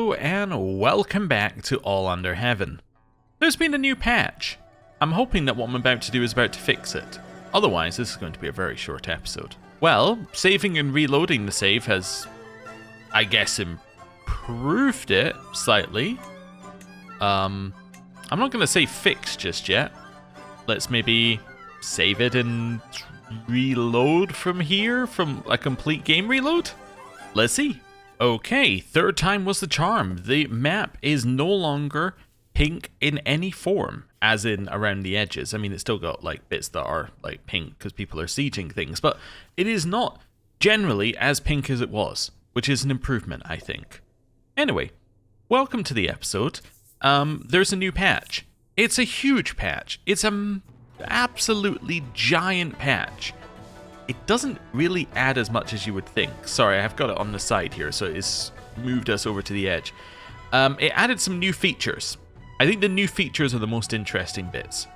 Hello and welcome back to All Under Heaven. There's been a new patch. I'm hoping that what I'm about to do is about to fix it. Otherwise, this is going to be a very short episode. Well, saving and reloading the save has, I guess, improved it slightly. I'm not going to say fix just yet. Let's maybe save it and reload from here, from a complete game reload? Let's see. Okay, third time was the charm. The map is no longer pink in any form, as in around the edges. I mean, it's still got like bits that are like pink because people are sieging things, but it is not generally as pink as it was, which is an improvement, I think. Anyway, welcome to the episode. There's a new patch. It's a huge patch. It's an absolutely giant patch. It doesn't really add as much as you would think. Sorry, I've got it on the side here, so it's moved us over to the edge. It added some new features. I think the new features are the most interesting bits.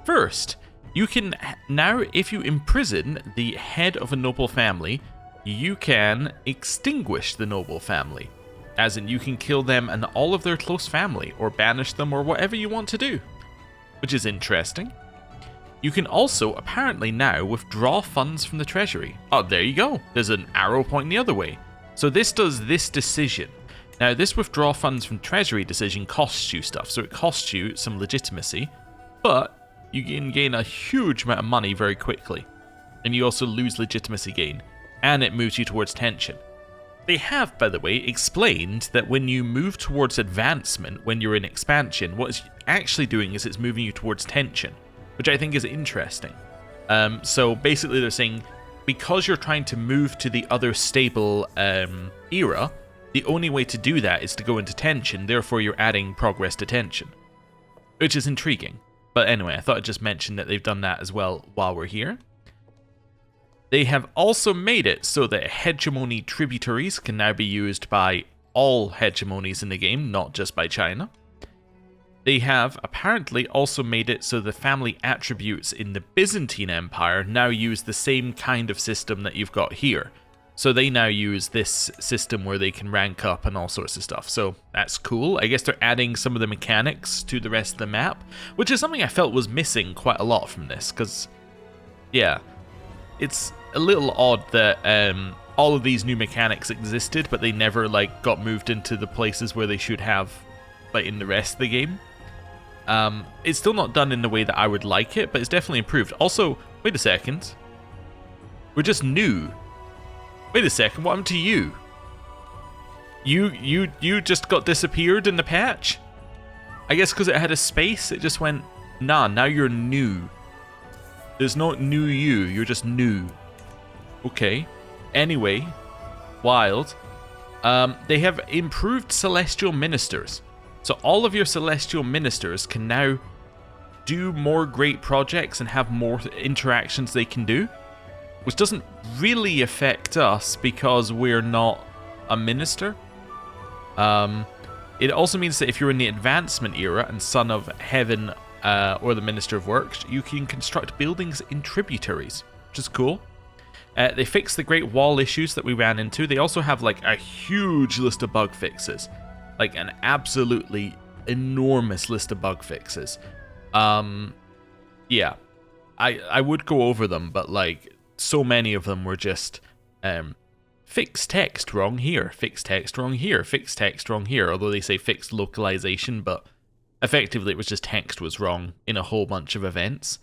First, you can now, if you imprison the head of a noble family, you can extinguish the noble family. As in, you can kill them and all of their close family, or banish them, or whatever you want to do. Which is interesting. You can also, apparently now, withdraw funds from the treasury. Oh, there you go. There's an arrow pointing the other way. So this does this decision. Now, this withdraw funds from treasury decision costs you stuff. So it costs you some legitimacy, but you can gain a huge amount of money very quickly. And you also lose legitimacy gain. And it moves you towards tension. They have, by the way, explained that when you move towards advancement, when you're in expansion, what it's actually doing is it's moving you towards tension, which I think is interesting. So basically they're saying, because you're trying to move to the other stable era, the only way to do that is to go into tension, therefore you're adding progress to tension. Which is intriguing. But anyway, I thought I'd just mention that they've done that as well while we're here. They have also made it so that hegemony tributaries can now be used by all hegemonies in the game, not just by China. They have apparently also made it so the family attributes in the Byzantine Empire now use the same kind of system that you've got here. So they now use this system where they can rank up and all sorts of stuff. So that's cool. I guess they're adding some of the mechanics to the rest of the map, which is something I felt was missing quite a lot from this, because, yeah, it's a little odd that all of these new mechanics existed, but they never like got moved into the places where they should have, like in the rest of the game. It's still not done in the way that I would like it, but it's definitely improved. Also, wait a second. We're just new. Wait a second, what happened to you? You just got disappeared in the patch? I guess because it had a space, it just went, nah, now you're new. There's no new you, you're just new. Okay. Anyway, wild. They have improved celestial ministers. So all of your celestial ministers can now do more great projects and have more interactions they can do, which doesn't really affect us because we're not a minister. It also means that if you're in the advancement era and Son of Heaven or the Minister of Works, you can construct buildings in tributaries, which is cool. They fixed the Great Wall issues that we ran into. They also have like a huge list of bug fixes. Like an absolutely enormous list of bug fixes. Yeah, I would go over them, but like so many of them were just fix text wrong here, fix text wrong here, fix text wrong here. Although they say fixed localization, but effectively it was just text was wrong in a whole bunch of events.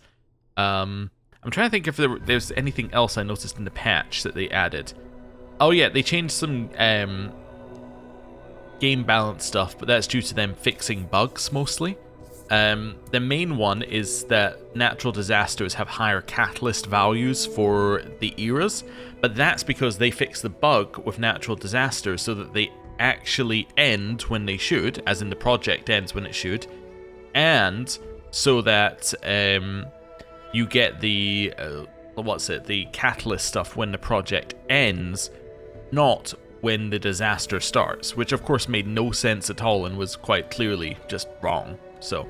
I'm trying to think if there's anything else I noticed in the patch that they added. Oh yeah, they changed some game balance stuff, but that's due to them fixing bugs mostly. The main one is that natural disasters have higher catalyst values for the eras, but that's because they fixed the bug with natural disasters so that they actually end when they should, as in the project ends when it should, and so that you get the the catalyst stuff when the project ends, not when the disaster starts, which of course made no sense at all and was quite clearly just wrong. So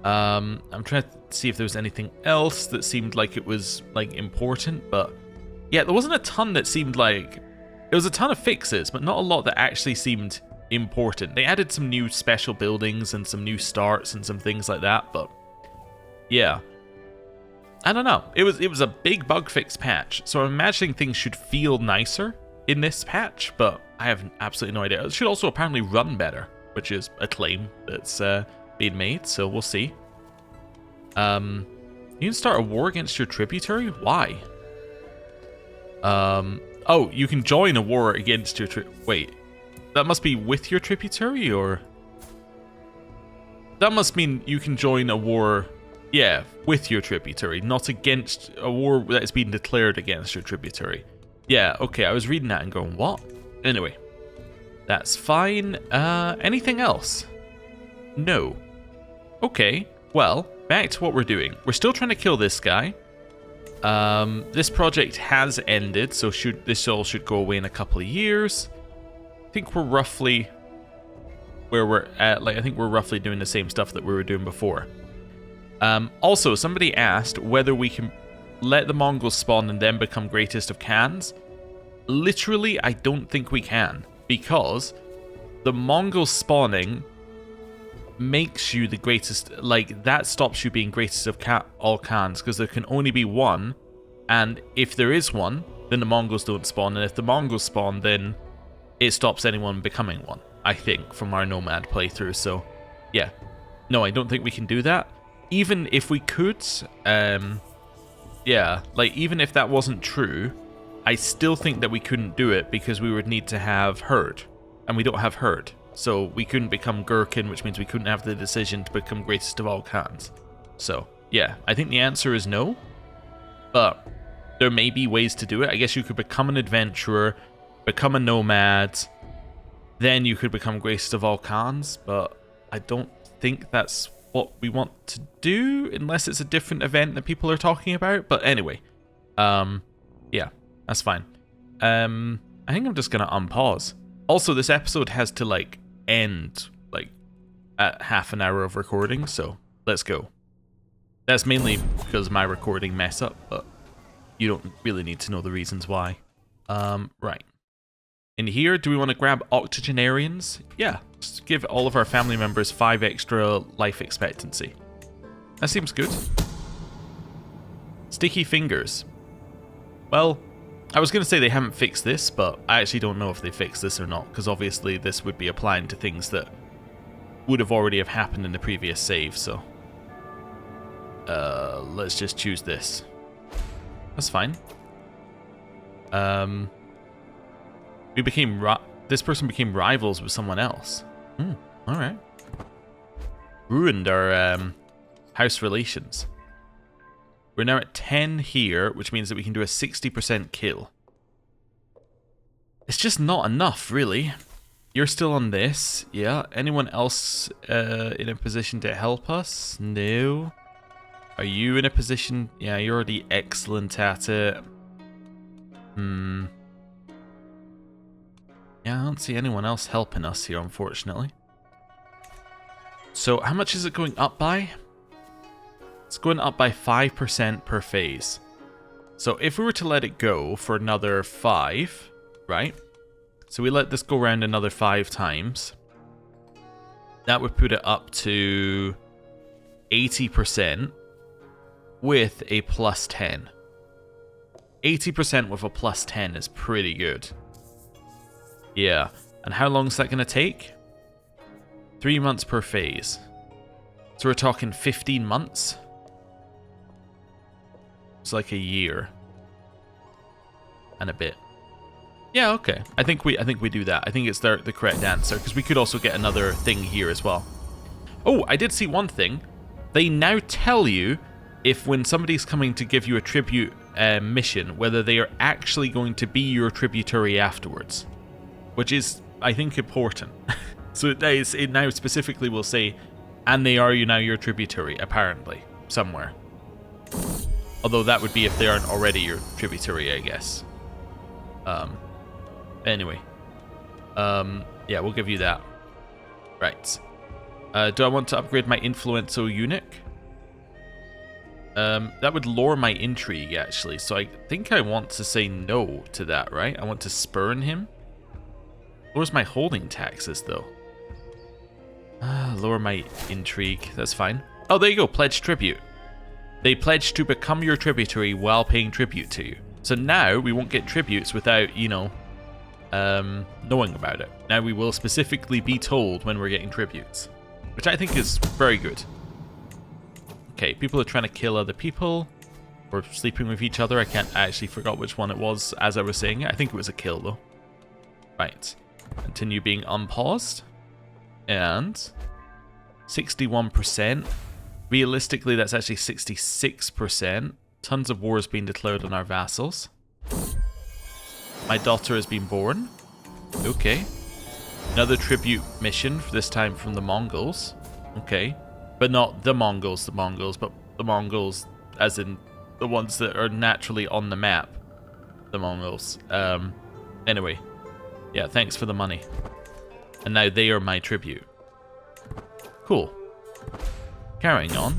I'm trying to see if there was anything else that seemed like it was like important, but yeah, there wasn't a ton that seemed like, there was a ton of fixes, but not a lot that actually seemed important. They added some new special buildings and some new starts and some things like that, but yeah. I don't know. It was a big bug fix patch, so I'm imagining things should feel nicer in this patch, but I have absolutely no idea. It should also apparently run better, which is a claim that's being made, so we'll see. You can start a war against your tributary? Why? Oh, you can join a war against your wait. That must be with your tributary, or... That must mean you can join a war, yeah, with your tributary, not against a war that is being declared against your tributary. Yeah, okay, I was reading that and going, what? Anyway, that's fine. Anything else? No. Okay, well, back to what we're doing. We're still trying to kill this guy. This project has ended, so this all should go away in a couple of years. I think we're roughly where we're at. Like, I think we're roughly doing the same stuff that we were doing before. Also, somebody asked whether we can let the Mongols spawn and then become greatest of Khans. Literally, I don't think we can, because the Mongol spawning makes you the greatest, like, that stops you being greatest of all Khans, because there can only be one, and if there is one, then the Mongols don't spawn, and if the Mongols spawn, then it stops anyone becoming one, I think, from our Nomad playthrough. So, yeah. No, I don't think we can do that. Even if we could, yeah, like, even if that wasn't true, I still think that we couldn't do it because we would need to have herd, and we don't have herd. So we couldn't become Gherkin, which means we couldn't have the decision to become greatest of all Khans. So, yeah, I think the answer is no, but there may be ways to do it. I guess you could become an adventurer, become a nomad, then you could become greatest of all Khans, but I don't think that's what we want to do, unless it's a different event that people are talking about. But anyway, yeah, that's fine. I think I'm just gonna unpause. Also, this episode has to, like, end, like, at half an hour of recording, so let's go. That's mainly because of my recording mess up, but you don't really need to know the reasons why. Right. In here, do we want to grab octogenarians? Yeah, just give all of our family members 5 extra life expectancy. That seems good. Sticky fingers. Well, I was going to say they haven't fixed this, but I actually don't know if they fixed this or not, because obviously this would be applying to things that would have already have happened in the previous save, so... let's just choose this. That's fine. We became... This person became rivals with someone else. Alright. Ruined our house relations. We're now at 10 here, which means that we can do a 60% kill. It's just not enough, really. You're still on this. Yeah. Anyone else in a position to help us? No. Are you in a position? Yeah, you're already excellent at it. Yeah, I don't see anyone else helping us here, unfortunately. So, how much is it going up by? It's going up by 5% per phase. So if we were to let it go for another 5, right? So we let this go around another 5 times. That would put it up to 80% with a plus 10. 80% with a plus 10 is pretty good. Yeah. And how long is that going to take? 3 months per phase. So we're talking 15 months. It's like a year and a bit. Yeah, okay. I think we do that. I think it's the correct answer, because we could also get another thing here as well. Oh, I did see one thing. They now tell you if when somebody's coming to give you a tribute mission, whether they are actually going to be your tributary afterwards, which is, I think, important. So it now specifically will say, and they are now your tributary, apparently, somewhere. Although that would be if they aren't already your tributary, I guess. Anyway. Yeah, we'll give you that. Right. Do I want to upgrade my influential eunuch? That would lower my intrigue, actually. So I think I want to say no to that, right? I want to spurn him. Lowers my holding taxes, though. Lower my intrigue. That's fine. Oh, there you go. Pledge tribute. They pledge to become your tributary while paying tribute to you. So now we won't get tributes without, you know, knowing about it. Now we will specifically be told when we're getting tributes, which I think is very good. Okay, people are trying to kill other people or sleeping with each other. I actually forgot which one it was as I was saying it. I think it was a kill, though. Right. Continue being unpaused. And 61%. Realistically, that's actually 66%. Tons of wars being declared on our vassals. My daughter has been born. Okay. Another tribute mission, this time from the Mongols. Okay. But not the Mongols, but the Mongols as in the ones that are naturally on the map. The Mongols. Anyway. Yeah, thanks for the money. And now they are my tribute. Cool. Carrying on.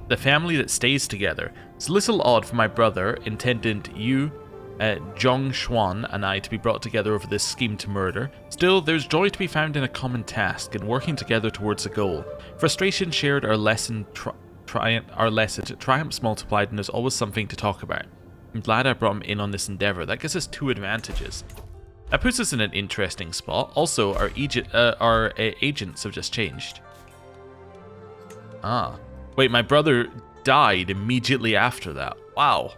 The family that stays together. It's a little odd for my brother, intendant Yu Zhong Xuan, and I to be brought together over this scheme to murder. Still, there's joy to be found in a common task and working together towards a goal. Frustration shared are lessened, triumphs multiplied, and there's always something to talk about. I'm glad I brought him in on this endeavor. That gives us 2 advantages. That puts us in an interesting spot. Also, our agents have just changed. Ah. Wait, my brother died immediately after that. Wow.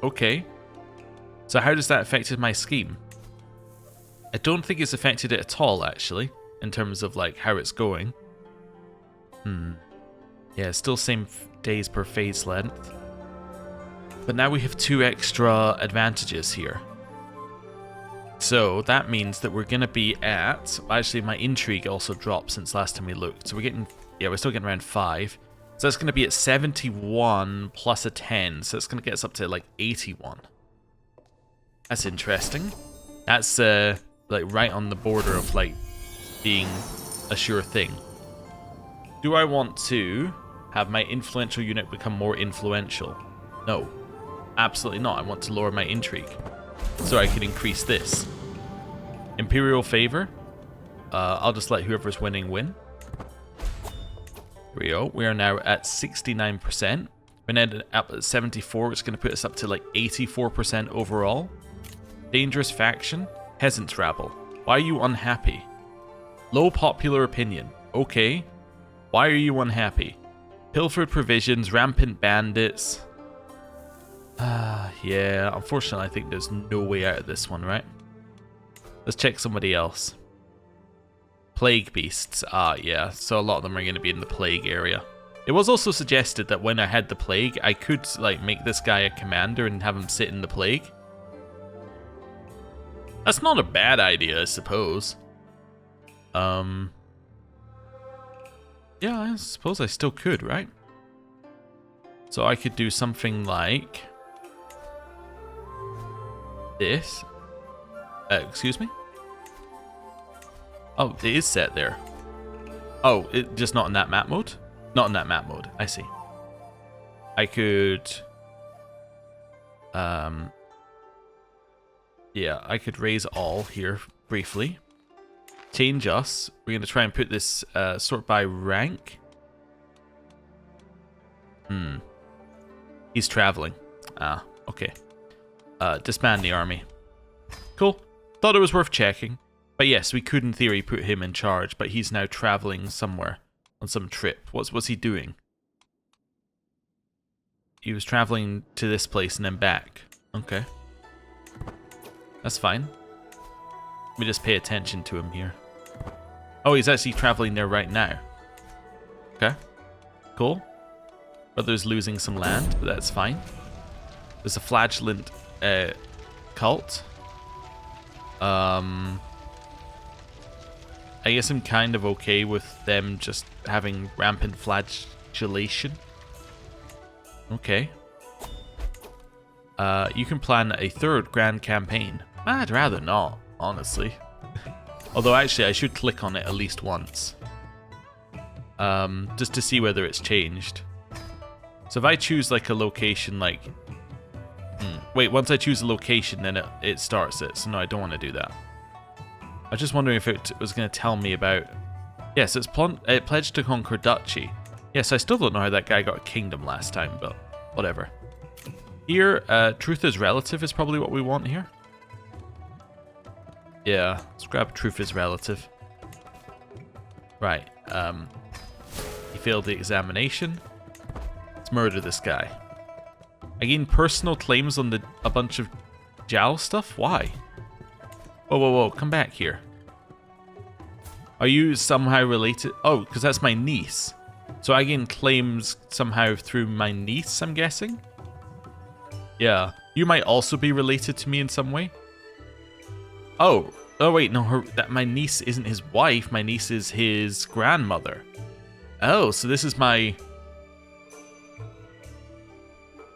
Okay. So how does that affect my scheme? I don't think it's affected it at all, actually, in terms of, like, how it's going. Yeah, still same days per phase length. But now we have 2 extra advantages here. So that means that we're going to be at... Actually, my intrigue also dropped since last time we looked. So we're getting... Yeah, we're still getting around 5. So that's going to be at 71 plus a 10. So it's going to get us up to, like, 81. That's interesting. That's, like, right on the border of, like, being a sure thing. Do I want to have my influential unit become more influential? No. Absolutely not. I want to lower my intrigue. So I can increase this. Imperial favor. I'll just let whoever's winning win. Here we go. We are now at 69%. We're now up at 74, which is going to put us up to like 84% overall. Dangerous faction. Peasants rabble. Why are you unhappy? Low popular opinion. Okay. Why are you unhappy? Pilfered provisions, rampant bandits. Yeah, unfortunately I think there's no way out of this one, right? Let's check somebody else. Plague beasts. Yeah, so a lot of them are going to be in the plague area. It was also suggested that when I had the plague, I could like make this guy a commander and have him sit in the plague. That's not a bad idea, I suppose. Yeah, I suppose I still could, right? So I could do something like this. Excuse me? Oh, it is set there. Oh, it just not in that map mode? Not in that map mode. I see. I could... yeah, I could raise all here briefly. Change us. We're going to try and put this sort by rank. He's traveling. Ah, okay. Disband the army. Cool. Thought it was worth checking. But yes, we could in theory put him in charge, but he's now traveling somewhere on some trip. What's he doing? He was traveling to this place and then back. Okay. That's fine. We just pay attention to him here. Oh, he's actually traveling there right now. Okay. Cool. Brother's losing some land, but that's fine. There's a flagellant cult. I guess I'm kind of okay with them just having rampant flagellation. Okay. You can plan a 3rd grand campaign. I'd rather not, honestly. Although actually I should click on it at least once. Just to see whether it's changed. So if I choose like a location like... Wait, once I choose a location, then it starts it. So no, I don't want to do that. I was just wondering if it was going to tell me about... Yes, it pledged to conquer duchy. Yes, I still don't know how that guy got a kingdom last time, but whatever. Here, truth is relative is probably what we want here. Yeah, let's grab truth is relative. Right, he failed the examination. Let's murder this guy. I gain personal claims on a bunch of Jowl stuff? Why? Whoa, whoa, whoa, come back here. Are you somehow related? Oh, because that's my niece. So I gain claims somehow through my niece, I'm guessing? Yeah. You might also be related to me in some way. Oh wait, no, my niece isn't his wife. My niece is his grandmother. Oh, so this is my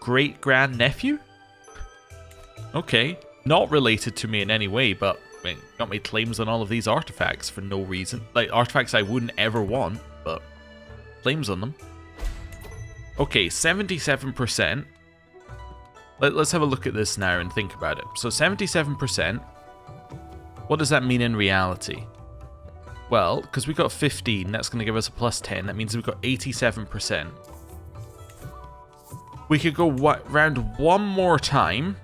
great-grandnephew? Okay. Not related to me in any way, but I mean, got me claims on all of these artifacts for no reason. Like, artifacts I wouldn't ever want, but claims on them. Okay, 77%. Let's have a look at this now and think about it. So 77%. What does that mean in reality? Well, because we got 15, that's going to give us a plus 10. That means we've got 87%. We could go round one more time.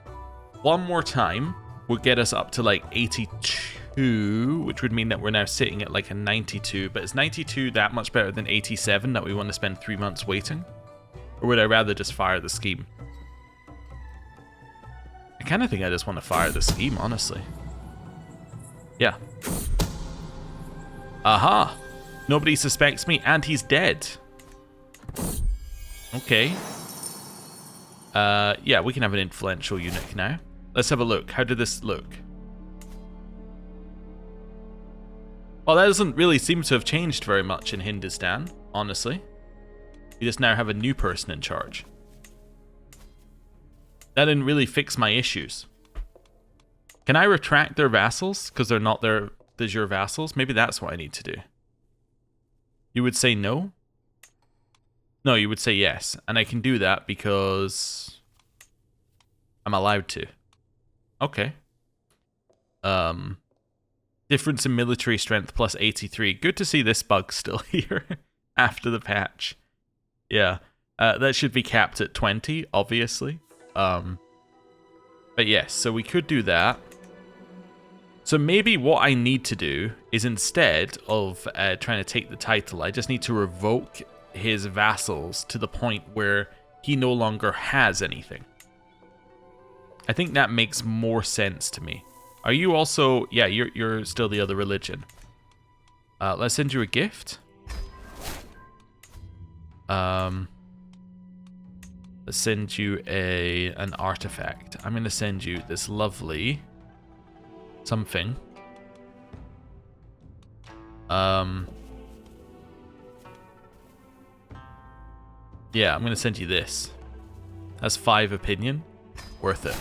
One more time would get us up to like 82, which would mean that we're now sitting at like a 92. But is 92 that much better than 87 that we want to spend 3 months waiting? Or would I rather just fire the scheme? I kind of think I just want to fire the scheme, honestly. Yeah. Aha! Nobody suspects me, and he's dead. Okay. Yeah, we can have an influential eunuch now. Let's have a look. How did this look? Well, that doesn't really seem to have changed very much in Hindustan, honestly. You just now have a new person in charge. That didn't really fix my issues. Can I retract their vassals? Because they're not their de jure vassals? Maybe that's what I need to do. You would say no? No, you would say yes. And I can do that because I'm allowed to. Okay. Difference in military strength plus 83. Good to see this bug still here after the patch. Yeah. That should be capped at 20, obviously. But yes, so we could do that. So maybe what I need to do is instead of trying to take the title, I just need to revoke his vassals to the point where he no longer has anything. I think that makes more sense to me. Are you also... Yeah, you're still the other religion. Let's send you a gift. Let's send you an artifact. I'm going to send you this lovely... something. Yeah, I'm going to send you this. That's 5 opinion. Worth it.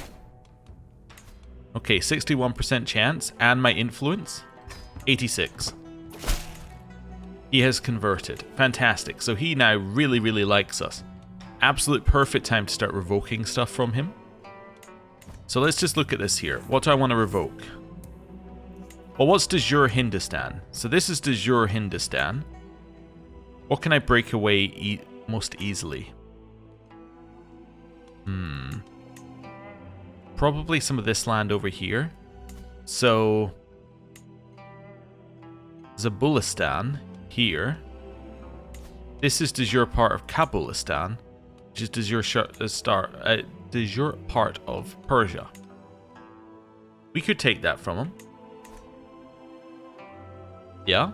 Okay, 61% chance. And my influence? 86. He has converted. Fantastic. So he now really, really likes us. Absolute perfect time to start revoking stuff from him. So let's just look at this here. What do I want to revoke? Well, what's de jure Hindustan? So this is de jure Hindustan. What can I break away most easily? Probably some of this land over here. So Zabulistan here. This is de jure part of Kabulistan, which is de jure part of Persia. We could take that from him. Yeah.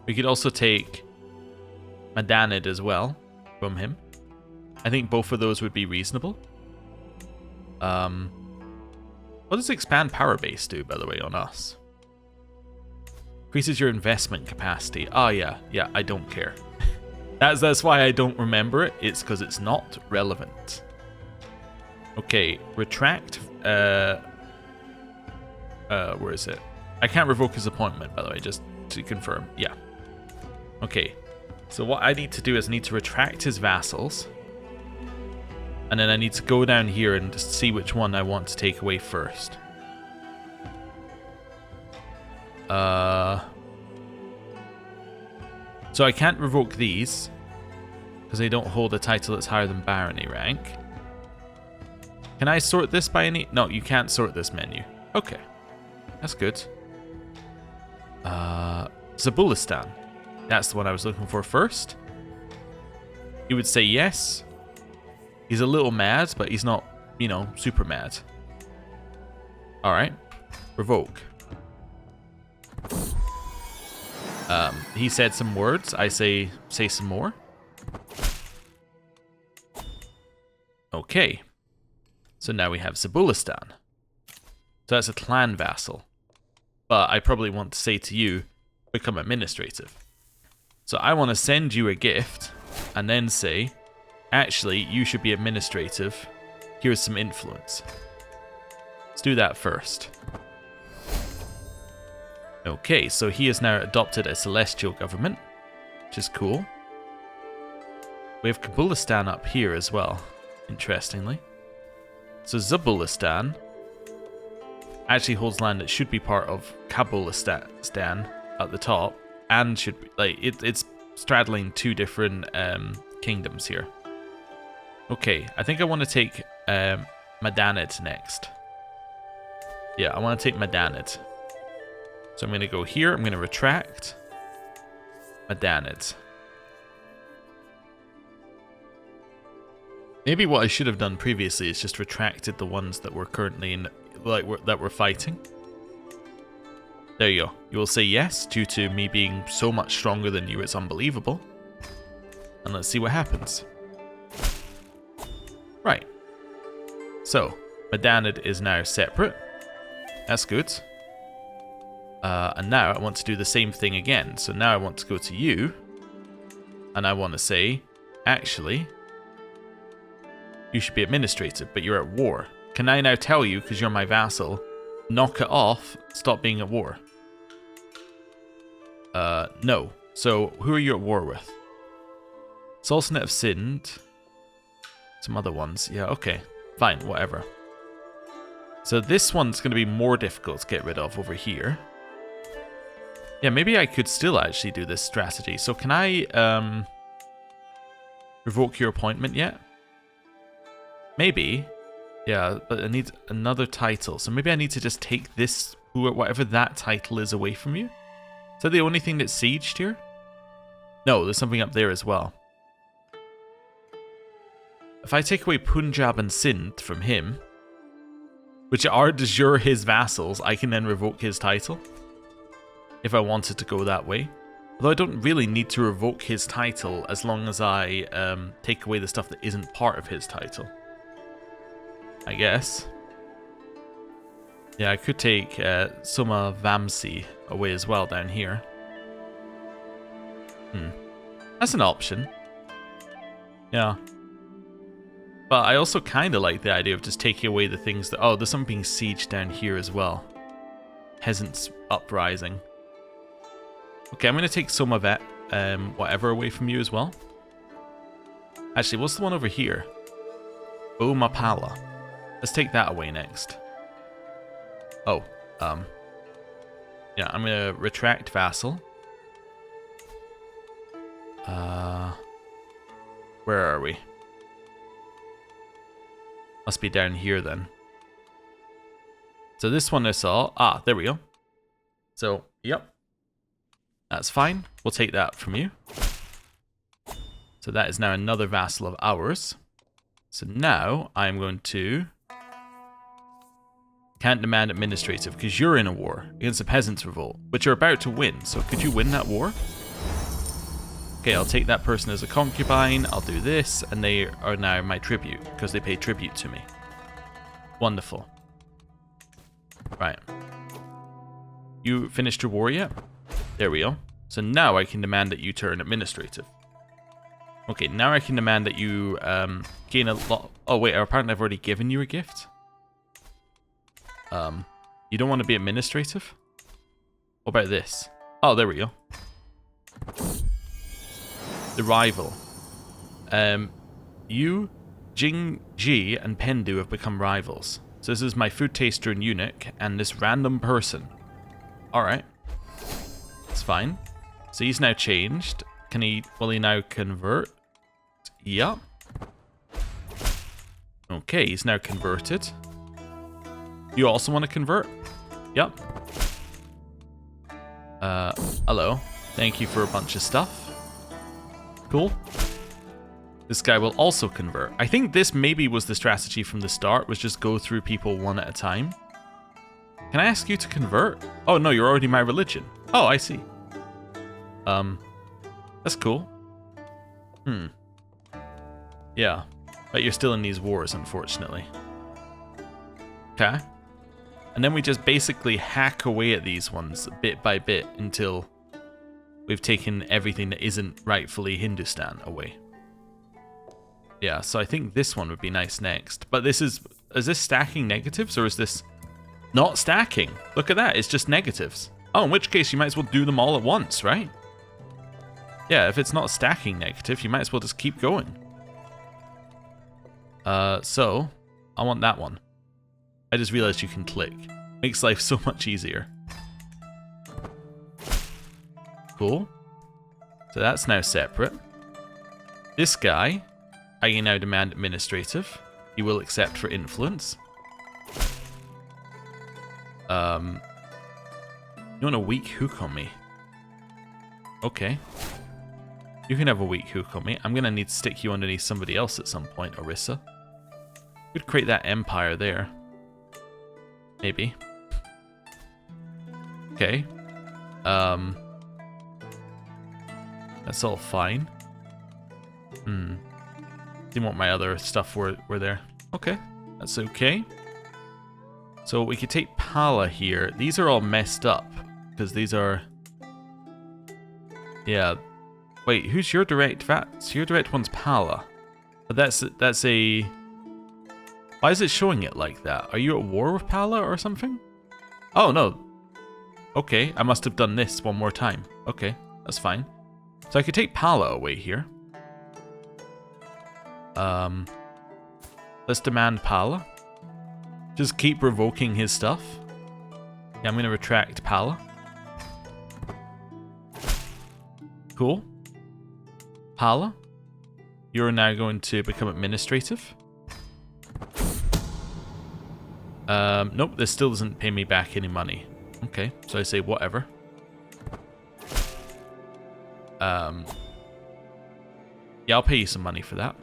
We could also take Madanid as well from him. I think both of those would be reasonable. What does expand power base do, by the way, on us? Increases your investment capacity. Oh, yeah. Yeah, I don't care. That's why I don't remember it. It's because it's not relevant. Okay, retract. Where is it? I can't revoke his appointment, by the way, just to confirm. Yeah. Okay. So what I need to do is I need to retract his vassals. And then I need to go down here and just see which one I want to take away first. So I can't revoke these because they don't hold a title that's higher than barony rank. Can I sort this by any? No, you can't sort this menu. Okay, that's good. Zabulistan. That's the one I was looking for first. He would say yes. He's a little mad, but he's not, you know, super mad. Alright. Revoke. He said some words. I say some more. Okay. So now we have Zabulistan. So that's a clan vassal. But I probably want to say to you, become administrative. So I want to send you a gift and then say, actually, you should be administrative. Here's some influence. Let's do that first. Okay, so he has now adopted a celestial government, which is cool. We have Kabulistan up here as well, interestingly. So Zabulistan actually holds land that should be part of Kabulistan at the top, and should be, like, it's straddling two different kingdoms here. Okay, I think I want to take Madanid next. Yeah, I want to take Madanid. So I'm going to go here, I'm going to retract Madanid. Maybe what I should have done previously is just retracted the ones that were currently in, like, that we're fighting. There you go. You will say yes due to me being so much stronger than you, it's unbelievable. And let's see what happens. Right. So, Madanid is now separate. That's good. And now I want to do the same thing again. So now I want to go to you. And I want to say, actually, you should be administrative, but you're at war. Can I now tell you, because you're my vassal, knock it off, stop being at war? No. So, who are you at war with? Sultanate of Sind. Some other ones. Yeah, okay. Fine, whatever. So this one's going to be more difficult to get rid of over here. Yeah, maybe I could still actually do this strategy. So can I revoke your appointment yet? Maybe. Yeah, but I need another title. So maybe I need to just take this, whatever that title is, away from you. Is that the only thing that's sieged here? No, there's something up there as well. If I take away Punjab and Sindh from him, which are de jure his vassals, I can then revoke his title. If I wanted to go that way. Although I don't really need to revoke his title as long as I take away the stuff that isn't part of his title. I guess. Yeah, I could take Soma Vamsi away as well down here. That's an option. Yeah. But I also kind of like the idea of just taking away the things that... Oh, there's something being sieged down here as well. Peasants uprising. Okay, I'm going to take some of that, whatever, away from you as well. Actually, what's the one over here? Omapala. Let's take that away next. Oh, yeah, I'm going to retract vassal. Where are we? Must be down here then. So this one I saw. Ah, there we go. So, yep. That's fine. We'll take that from you. So that is now another vassal of ours. So now I'm going to... Can't demand administrative because you're in a war against the Peasants' Revolt, which you're about to win. So could you win that war? Okay, I'll take that person as a concubine. I'll do this, and they are now my tribute because they pay tribute to me. Wonderful. Right. You finished your war yet? There we go. So now I can demand that you turn administrative. Okay, now I can demand that you gain a lot... Oh wait, apparently I've already given you a gift. You don't want to be administrative? What about this? Oh, there we go. The rival. You Jing Ji and Pendu have become rivals. So this is my food taster and eunuch, and this random person. Alright. It's fine. So he's now changed. Will he now convert? Yep. Okay, he's now converted. You also want to convert? Yep. Hello. Thank you for a bunch of stuff. Cool. This guy will also convert. I think this maybe was the strategy from the start, was just go through people one at a time. Can I ask you to convert? Oh no, you're already my religion. Oh, I see. That's cool. Yeah. But you're still in these wars, unfortunately. Okay. And then we just basically hack away at these ones bit by bit until we've taken everything that isn't rightfully Hindustan away. Yeah, so I think this one would be nice next. But this is this stacking negatives, or is this not stacking? Look at that, it's just negatives. Oh, in which case you might as well do them all at once, right? Yeah, if it's not stacking negative, you might as well just keep going. So, I want that one. I just realized you can click. Makes life so much easier. Cool. So that's now separate. This guy, I can now demand administrative. He will accept for influence. You want a weak hook on me? Okay. You can have a weak hook on me. I'm gonna need to stick you underneath somebody else at some point, Orissa. Could create that empire there. Maybe. Okay. That's all fine. Didn't want my other stuff were there. Okay. That's okay. So we could take Pala here. These are all messed up. Because these are... Yeah. Wait, who's your direct VATS? Your direct one's Pala. But that's a... Why is it showing it like that? Are you at war with Pala or something? Oh, no. Okay, I must have done this one more time. Okay, that's fine. So I could take Pala away here. Let's demand Pala. Just keep revoking his stuff. Yeah, I'm going to retract Pala. Cool. Pala, you're now going to become administrative. Nope, this still doesn't pay me back any money. Okay, so I say whatever. Yeah, I'll pay you some money for that.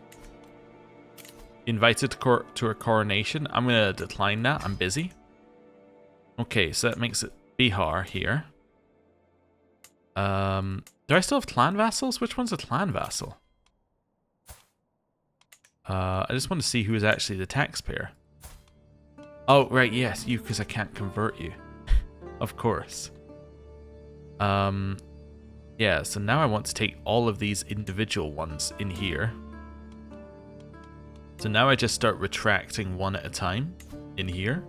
Invited to a coronation. I'm gonna decline that. I'm busy. Okay, so that makes it Bihar here. Do I still have clan vassals? Which one's a clan vassal? I just want to see who is actually the taxpayer. Oh, right, yes, you, because I can't convert you. Of course. Yeah, so now I want to take all of these individual ones in here. So now I just start retracting one at a time in here.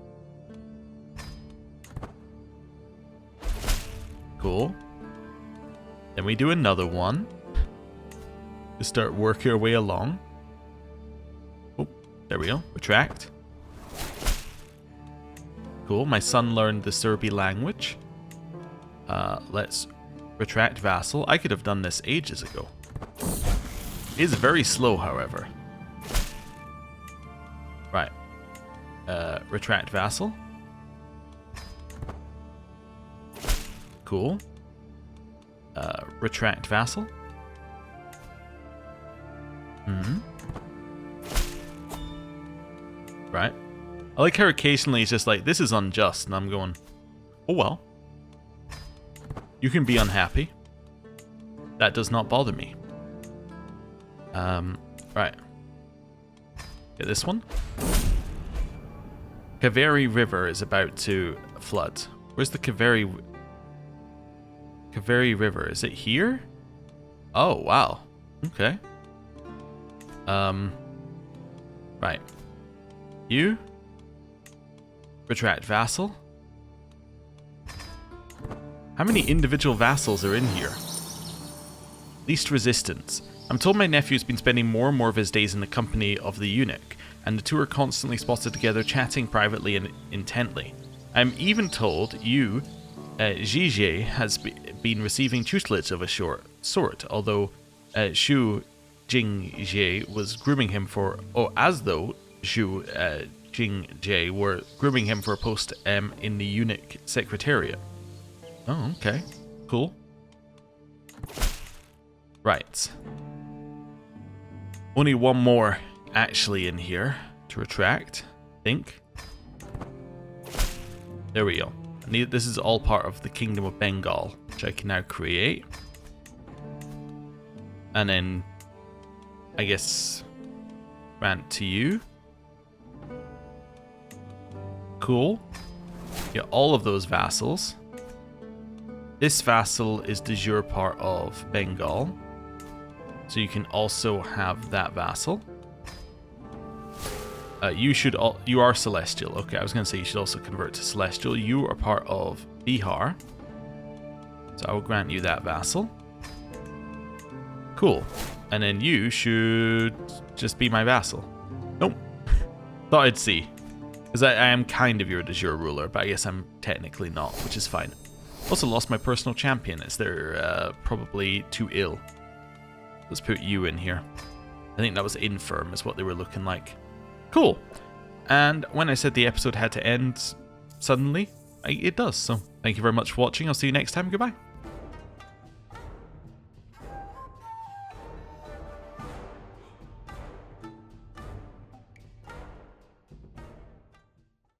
Cool. Then we do another one. Just start working our way along. Oh, there we go. Retract. Cool. My son learned the Serbi language. Let's retract vassal. I could have done this ages ago. It is very slow, however. Right. Retract vassal. Cool. Retract vassal. Right. I like how occasionally it's just like, this is unjust, and I'm going, oh well. You can be unhappy. That does not bother me. Right. Get this one. Kaveri River is about to flood. Where's the Kaveri River? Is it here? Oh, wow. Okay. Right. You. Retract vassal. How many individual vassals are in here? Least resistance. I'm told my nephew's been spending more and more of his days in the company of the eunuch, and the two are constantly spotted together chatting privately and intently. I'm even told you, Zhizhe, has been receiving tutelage of a sort, although Xu Jingjie was grooming him for, as though Xu Jingjie were grooming him for a post in the eunuch secretariat. Oh, okay. Cool. Right. Only one more actually in here to retract, I think. There we go. This is all part of the Kingdom of Bengal, which I can now create. And then, I guess, grant to you. Cool. Get all of those vassals. This vassal is de jure part of Bengal. So you can also have that vassal. You are Celestial. Okay, I was going to say you should also convert to Celestial. You are part of Bihar. So I will grant you that vassal. Cool. And then you should just be my vassal. Nope. Thought I'd see. Because I am kind of your de jure ruler, but I guess I'm technically not, which is fine. Also lost my personal champion, as they're probably too ill. Let's put you in here. I think that was infirm is what they were looking like. Cool. And when I said the episode had to end suddenly, it does. So thank you very much for watching. I'll see you next time. Goodbye.